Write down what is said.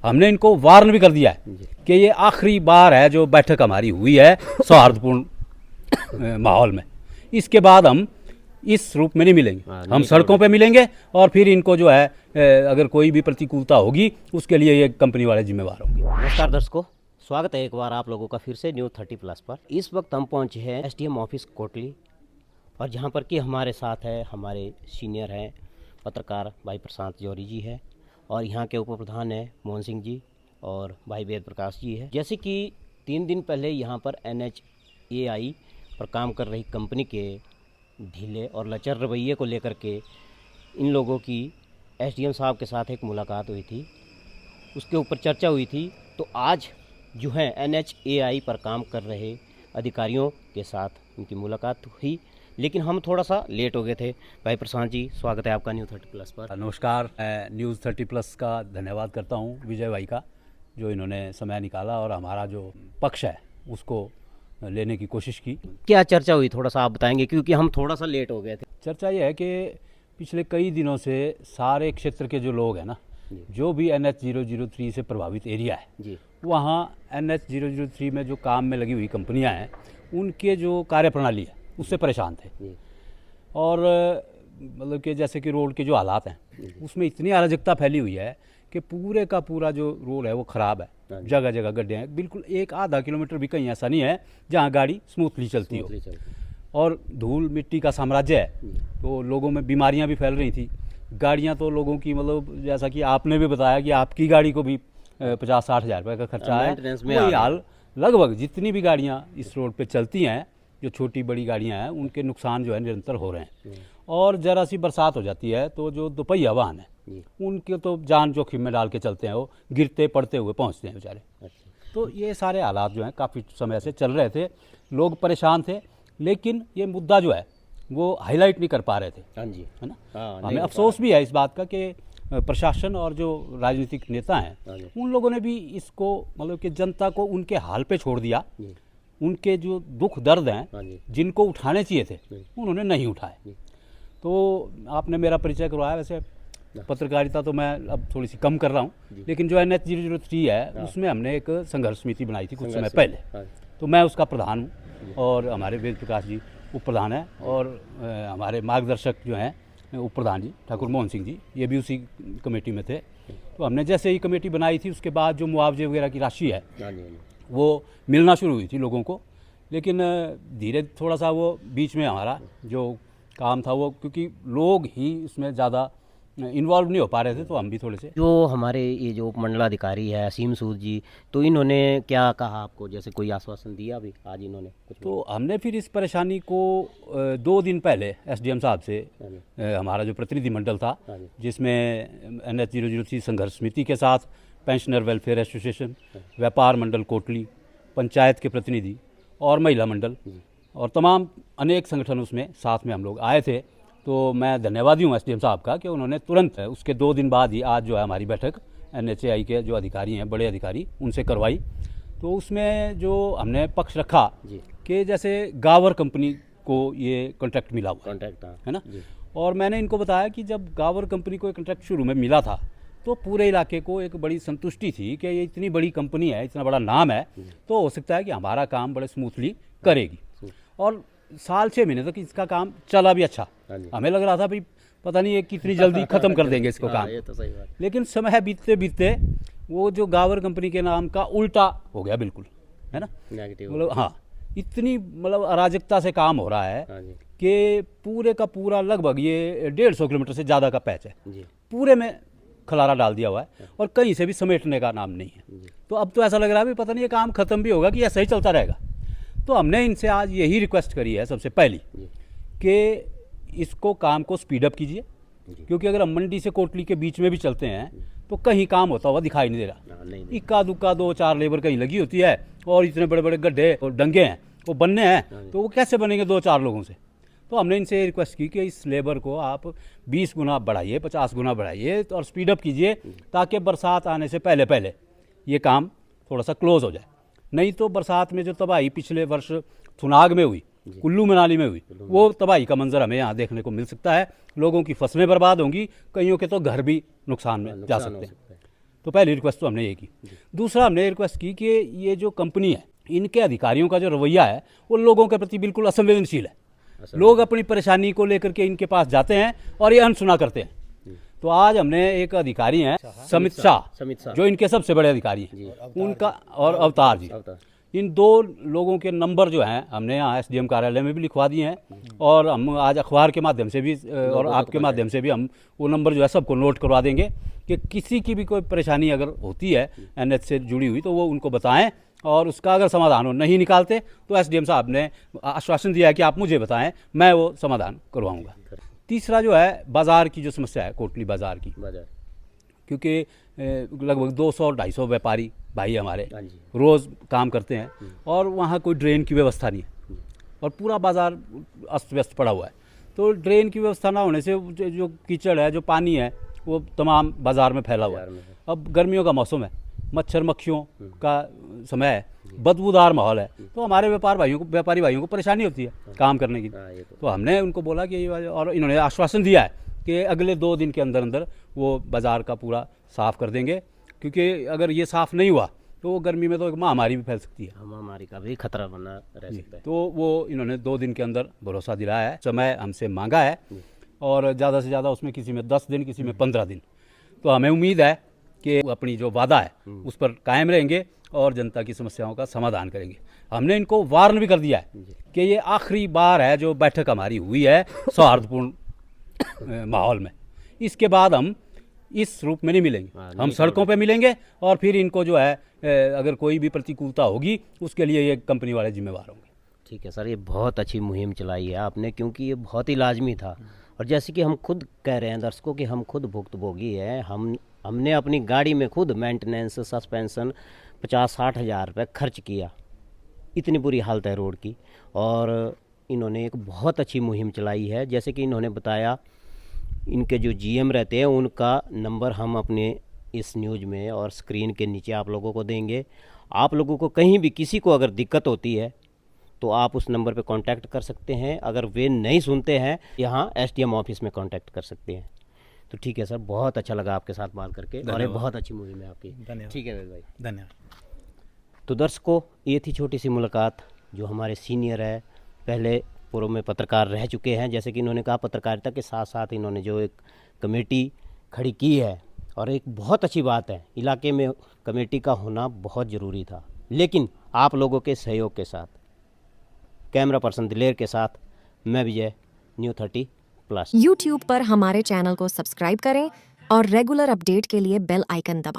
हमने इनको वार्न भी कर दिया है कि ये आखिरी बार है जो बैठक हमारी हुई है सौहार्दपूर्ण माहौल में। इसके बाद हम इस रूप में नहीं मिलेंगे, हम सड़कों पे मिलेंगे और फिर इनको जो है अगर कोई भी प्रतिकूलता होगी उसके लिए ये कंपनी वाले जिम्मेवार होंगे। नमस्कार दर्शकों, स्वागत है एक बार आप लोगों का फिर से न्यूज़ 30+ पर। इस वक्त हम पहुंचे हैं एसडीएम ऑफिस कोटली और जहां पर कि हमारे साथ है हमारे सीनियर हैं पत्रकार भाई प्रशांत जौहरी जी है और यहाँ के उप प्रधान है मोहन सिंह जी और भाई वेद प्रकाश जी है। जैसे कि 3 दिन पहले यहाँ पर NHAI पर काम कर रही कंपनी के ढीले और लचर रवैये को लेकर के इन लोगों की एसडीएम साहब के साथ एक मुलाकात हुई थी, उसके ऊपर चर्चा हुई थी। तो आज जो है NHAI पर काम कर रहे अधिकारियों के साथ उनकी मुलाकात हुई, लेकिन हम थोड़ा सा लेट हो गए थे। भाई प्रशांत जी, स्वागत है आपका न्यूज़ 30+ पर। नमस्कार, मैं न्यूज़ 30+ का धन्यवाद करता हूँ विजय भाई का, जो इन्होंने समय निकाला और हमारा जो पक्ष है उसको लेने की कोशिश की। क्या चर्चा हुई थोड़ा सा आप बताएंगे, क्योंकि हम थोड़ा सा लेट हो गए थे। चर्चा ये है कि पिछले कई दिनों से सारे क्षेत्र के जो लोग हैं ना, जो भी NH003 से प्रभावित एरिया है जी, वहाँ NH003 में जो काम में लगी हुई कंपनियां हैं उनके जो कार्यप्रणाली है उससे परेशान थे। जी, और मतलब कि जैसे कि रोड के जो हालात हैं उसमें इतनी अराजकता फैली हुई है कि पूरे का पूरा जो रोड है वो ख़राब है, जगह जगह गड्ढे हैं, बिल्कुल 1-आधा किलोमीटर भी कहीं ऐसा नहीं है जहाँ गाड़ी स्मूथली चलती हो। और धूल मिट्टी का साम्राज्य है, तो लोगों में बीमारियां भी फैल रही थी। गाड़ियां तो लोगों की मतलब जैसा कि आपने भी बताया कि आपकी गाड़ी को भी 50-60 हज़ार रुपये का खर्चा है। वही हाल लगभग जितनी भी गाड़ियां इस रोड पे चलती हैं, जो छोटी बड़ी गाड़ियां हैं, उनके नुकसान जो है निरंतर हो रहे हैं। और ज़रा सी बरसात हो जाती है तो जो दोपहिया वाहन है उनके तो जान जोखिम में डाल के चलते हैं, वो गिरते पड़ते हुए पहुंचते हैं बेचारे। तो ये सारे हालात जो हैं काफ़ी समय से चल रहे थे, लोग परेशान थे, लेकिन ये मुद्दा जो है वो हाईलाइट नहीं कर पा रहे थे। हाँ जी, है ना। हमें अफसोस भी है इस बात का कि प्रशासन और जो राजनीतिक नेता हैं उन लोगों ने भी इसको मतलब कि जनता को उनके हाल पे छोड़ दिया। उनके जो दुख दर्द हैं जिनको उठाने चाहिए थे उन्होंने नहीं उठाए। तो आपने मेरा परिचय करवाया, वैसे पत्रकारिता तो मैं अब थोड़ी सी कम कर रहा हूँ, लेकिन जो NH003 है उसमें हमने एक संघर्ष समिति बनाई थी कुछ समय पहले, तो मैं उसका प्रधान हूँ और हमारे वेद प्रकाश जी उप प्रधान हैं और हमारे मार्गदर्शक जो हैं उप प्रधान जी ठाकुर मोहन सिंह जी, ये भी उसी कमेटी में थे। तो हमने जैसे ही कमेटी बनाई थी उसके बाद जो मुआवजे वगैरह की राशि है वो मिलना शुरू हुई थी लोगों को, लेकिन धीरे थोड़ा सा वो बीच में हमारा जो काम था वो, क्योंकि लोग ही इसमें ज़्यादा इन्वॉल्व नहीं हो पा रहे थे, तो हम भी थोड़े से। जो हमारे ये जो उपमंडलाधिकारी है असीम सूद जी, तो इन्होंने क्या कहा आपको, जैसे कोई आश्वासन दिया अभी आज इन्होंने कुछ? तो हमने फिर इस परेशानी को 2 दिन पहले SDM साहब से हमारा जो प्रतिनिधिमंडल था, जिसमें NH003 संघर्ष समिति के साथ पेंशनर वेलफेयर एसोसिएशन, व्यापार मंडल कोटली, पंचायत के प्रतिनिधि और महिला मंडल और तमाम अनेक संगठन उसमें साथ में हम लोग आए थे। तो मैं धन्यवादी हूँ SDM साहब का कि उन्होंने तुरंत उसके 2 दिन बाद ही आज जो है हमारी बैठक NHAI के जो अधिकारी हैं, बड़े अधिकारी, उनसे करवाई। तो उसमें जो हमने पक्ष रखा कि जैसे गावर कंपनी को ये कॉन्ट्रैक्ट मिला हुआ है ना, और मैंने इनको बताया कि जब गावर कंपनी को ये कॉन्ट्रैक्ट शुरू में मिला था तो पूरे इलाके को एक बड़ी संतुष्टि थी कि ये इतनी बड़ी कंपनी है, इतना बड़ा नाम है, तो हो सकता है कि हमारा काम बड़े स्मूथली करेगी। और साल 6 महीने तक इसका काम चला भी अच्छा। हमें लग रहा था भाई पता नहीं ये कितनी जल्दी ख़त्म कर देंगे इसको काम, ये तो सही बात। लेकिन समय बीतते बीतते वो जो गावर कंपनी के नाम का उल्टा हो गया बिल्कुल, है ना, मतलब हाँ, इतनी मतलब अराजकता से काम हो रहा है कि पूरे का पूरा लगभग ये 150 किलोमीटर से ज़्यादा का पैच है, पूरे में खलारा डाल दिया हुआ है और कहीं से भी समेटने का नाम नहीं है। तो अब तो ऐसा लग रहा है पता नहीं ये काम ख़त्म भी होगा कि ऐसा ही चलता रहेगा। तो हमने इनसे आज यही रिक्वेस्ट करी है सबसे पहली कि इसको काम को स्पीड अप कीजिए, क्योंकि अगर हम मंडी से कोटली के बीच में भी चलते हैं तो कहीं काम होता हुआ दिखाई नहीं दे रहा। इक्का दुक्का 2-4 लेबर कहीं लगी होती है और इतने बड़े बड़े गड्ढे और डंगे हैं वो बनने हैं, तो वो कैसे बनेंगे 2-4 लोगों से। तो हमने इनसे रिक्वेस्ट की कि इस लेबर को आप 20 गुना बढ़ाइए, 50 गुना बढ़ाइए और स्पीड अप कीजिए, ताकि बरसात आने से पहले पहले ये काम थोड़ा सा क्लोज हो जाए। नहीं तो बरसात में जो तबाही पिछले वर्ष थुनाग में हुई, कुल्लू मनाली में हुई, वो तबाही का मंजर हमें यहाँ देखने को मिल सकता है। लोगों की फसलें बर्बाद होंगी, कईयों के तो घर भी नुकसान में जा सकते हैं। तो पहली रिक्वेस्ट तो हमने ये की। दूसरा हमने ये रिक्वेस्ट की कि ये जो कंपनी है, इनके अधिकारियों का जो रवैया है वो लोगों के प्रति बिल्कुल असंवेदनशील है। लोग अपनी परेशानी को लेकर के इनके पास जाते हैं और ये अनसुना करते हैं। तो आज हमने एक अधिकारी हैं समित शाह, जो इनके सबसे बड़े अधिकारी हैं, उनका और अवतार जी, इन दो लोगों के नंबर जो हैं हमने यहाँ SDM कार्यालय में भी लिखवा दिए हैं, और हम आज अखबार के माध्यम से भी और आपके माध्यम से भी हम वो नंबर जो है सबको नोट करवा देंगे कि किसी की भी कोई परेशानी अगर होती है NH से जुड़ी हुई तो वो उनको बताएं, और उसका अगर समाधान हो नहीं निकालते तो SDM साहब ने आश्वासन दिया है कि आप मुझे बताएं, मैं वो समाधान करवाऊँगा। तीसरा जो है बाज़ार की जो समस्या है, कोटली बाज़ार की, क्योंकि लगभग 200-250 व्यापारी भाई हमारे रोज़ काम करते हैं और वहाँ कोई ड्रेन की व्यवस्था नहीं है और पूरा बाज़ार अस्त व्यस्त पड़ा हुआ है। तो ड्रेन की व्यवस्था ना होने से जो कीचड़ है, जो पानी है, वो तमाम बाज़ार में फैला हुआ है। अब गर्मियों का मौसम है, मच्छर मक्खियों का समय है, बदबूदार माहौल है, तो हमारे व्यापारी भाइयों को परेशानी होती है काम करने की। तो हमने उनको बोला कि और इन्होंने आश्वासन दिया है कि अगले 2 दिन के अंदर अंदर वो बाज़ार का पूरा साफ़ कर देंगे, क्योंकि अगर ये साफ़ नहीं हुआ तो वो गर्मी में तो एक महामारी भी फैल सकती है, महामारी का भी खतरा बना रह सकता है। तो वो इन्होंने 2 दिन के अंदर भरोसा दिलाया है, समय हमसे मांगा है, और ज़्यादा से ज़्यादा उसमें किसी में 10 दिन, किसी में 15 दिन। तो हमें उम्मीद है कि अपनी जो वादा है उस पर कायम रहेंगे और जनता की समस्याओं का समाधान करेंगे। हमने इनको वार्न भी कर दिया है कि ये आखिरी बार है जो बैठक हमारी हुई है सौहार्दपूर्ण माहौल में, इसके बाद हम इस रूप में नहीं मिलेंगे, हम सड़कों पे मिलेंगे, और फिर इनको जो है अगर कोई भी प्रतिकूलता होगी उसके लिए ये कंपनी वाले जिम्मेवार होंगे। ठीक है सर, ये बहुत अच्छी मुहिम चलाई है आपने, क्योंकि ये बहुत ही लाजमी था। और जैसे कि हम खुद कह रहे हैं दर्शकों कि हम खुद भुक्तभोगी हैं, हमने अपनी गाड़ी में खुद मेंटेनेंस, सस्पेंशन 50-60 हज़ार रुपये खर्च किया, इतनी बुरी हालत है रोड की। और इन्होंने एक बहुत अच्छी मुहिम चलाई है। जैसे कि इन्होंने बताया, इनके जो GM रहते हैं उनका नंबर हम अपने इस न्यूज़ में और स्क्रीन के नीचे आप लोगों को देंगे। आप लोगों को कहीं भी किसी को अगर दिक्कत होती है तो आप उस नंबर पे कांटेक्ट कर सकते हैं। अगर वे नहीं सुनते हैं, यहाँ SDM ऑफिस में कांटेक्ट कर सकते हैं। तो ठीक है सर, बहुत अच्छा लगा आपके साथ बात करके, और ये बहुत अच्छी मुहिम है आपकी। धन्यवाद। ठीक है भाई, धन्यवाद। तो दर्शकों, ये थी छोटी सी मुलाकात जो हमारे सीनियर है, पहले पूर्व में पत्रकार रह चुके हैं। जैसे कि इन्होंने कहा, पत्रकारिता के साथ साथ इन्होंने जो एक कमेटी खड़ी की है, और एक बहुत अच्छी बात है, इलाके में कमेटी का होना बहुत ज़रूरी था, लेकिन आप लोगों के सहयोग के साथ, कैमरा पर्सन दिलेर के साथ, मैं विजय, न्यू 30+। YouTube पर हमारे चैनल को सब्सक्राइब करें और रेगुलर अपडेट के लिए बेल आइकन दबाएं।